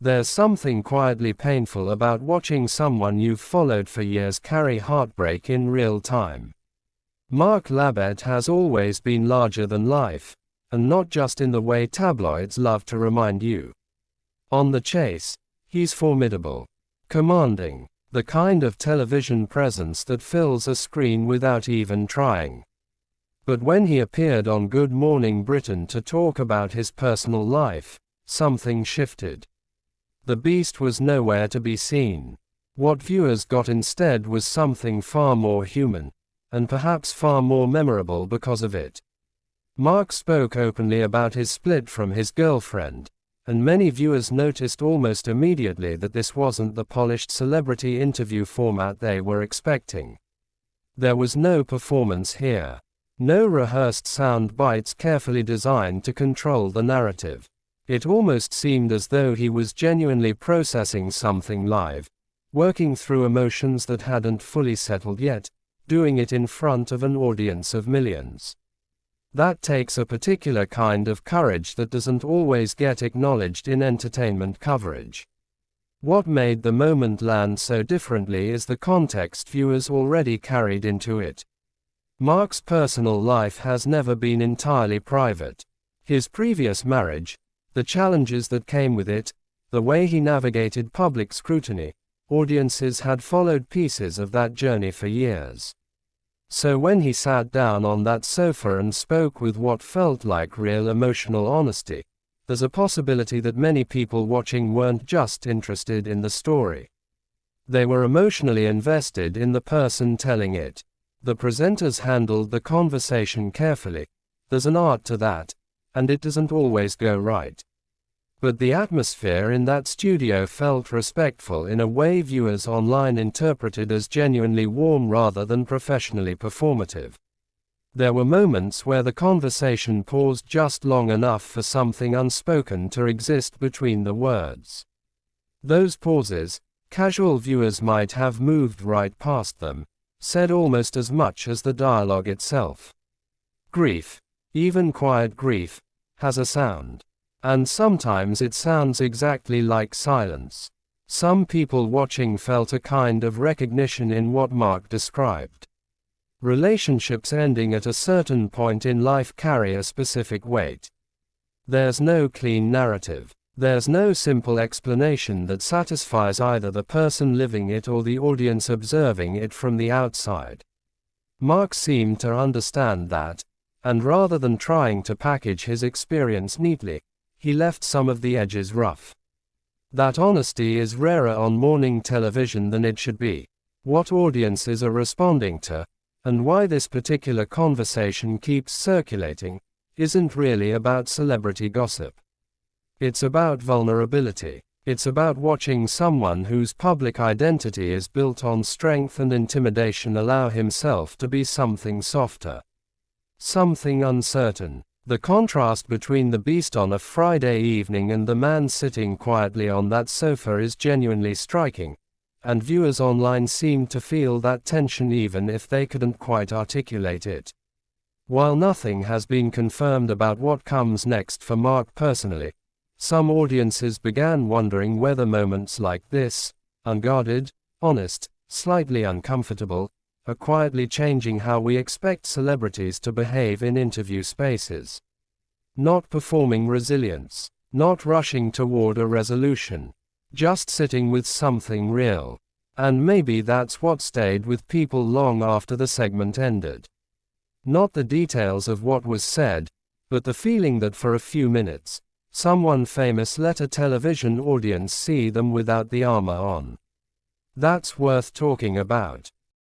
There's something quietly painful about watching someone you've followed for years carry heartbreak in real time. Mark Labbett has always been larger than life, and not just in the way tabloids love to remind you. On the chase, he's formidable, commanding, the kind of television presence that fills a screen without even trying. But when he appeared on Good Morning Britain to talk about his personal life, something shifted. The beast was nowhere to be seen. What viewers got instead was something far more human, and perhaps far more memorable because of it. Mark spoke openly about his split from his girlfriend, and many viewers noticed almost immediately that this wasn't the polished celebrity interview format they were expecting. There was no performance here. No rehearsed sound bites carefully designed to control the narrative. It almost seemed as though he was genuinely processing something live, working through emotions that hadn't fully settled yet, doing it in front of an audience of millions. That takes a particular kind of courage that doesn't always get acknowledged in entertainment coverage. What made the moment land so differently is the context viewers already carried into it. Mark's personal life has never been entirely private. His previous marriage, the challenges that came with it, the way he navigated public scrutiny, audiences had followed pieces of that journey for years. So when he sat down on that sofa and spoke with what felt like real emotional honesty, there's a possibility that many people watching weren't just interested in the story. They were emotionally invested in the person telling it. The presenters handled the conversation carefully. There's an art to that, and it doesn't always go right. But the atmosphere in that studio felt respectful in a way viewers online interpreted as genuinely warm rather than professionally performative. There were moments where the conversation paused just long enough for something unspoken to exist between the words. Those pauses, casual viewers might have moved right past them, said almost as much as the dialogue itself. Grief, even quiet grief, has a sound. And sometimes it sounds exactly like silence. Some people watching felt a kind of recognition in what Mark described. Relationships ending at a certain point in life carry a specific weight. There's no clean narrative. There's no simple explanation that satisfies either the person living it or the audience observing it from the outside. Mark seemed to understand that, and rather than trying to package his experience neatly, he left some of the edges rough. That honesty is rarer on morning television than it should be. What audiences are responding to, and why this particular conversation keeps circulating, isn't really about celebrity gossip. It's about vulnerability. It's about watching someone whose public identity is built on strength and intimidation allow himself to be something softer. Something uncertain. The contrast between the beast on a Friday evening and the man sitting quietly on that sofa is genuinely striking, and viewers online seem to feel that tension even if they couldn't quite articulate it. While nothing has been confirmed about what comes next for Mark personally, some audiences began wondering whether moments like this, unguarded, honest, slightly uncomfortable, are quietly changing how we expect celebrities to behave in interview spaces. Not performing resilience, not rushing toward a resolution, just sitting with something real. And maybe that's what stayed with people long after the segment ended. Not the details of what was said, but the feeling that for a few minutes, someone famous let a television audience see them without the armor on. That's worth talking about.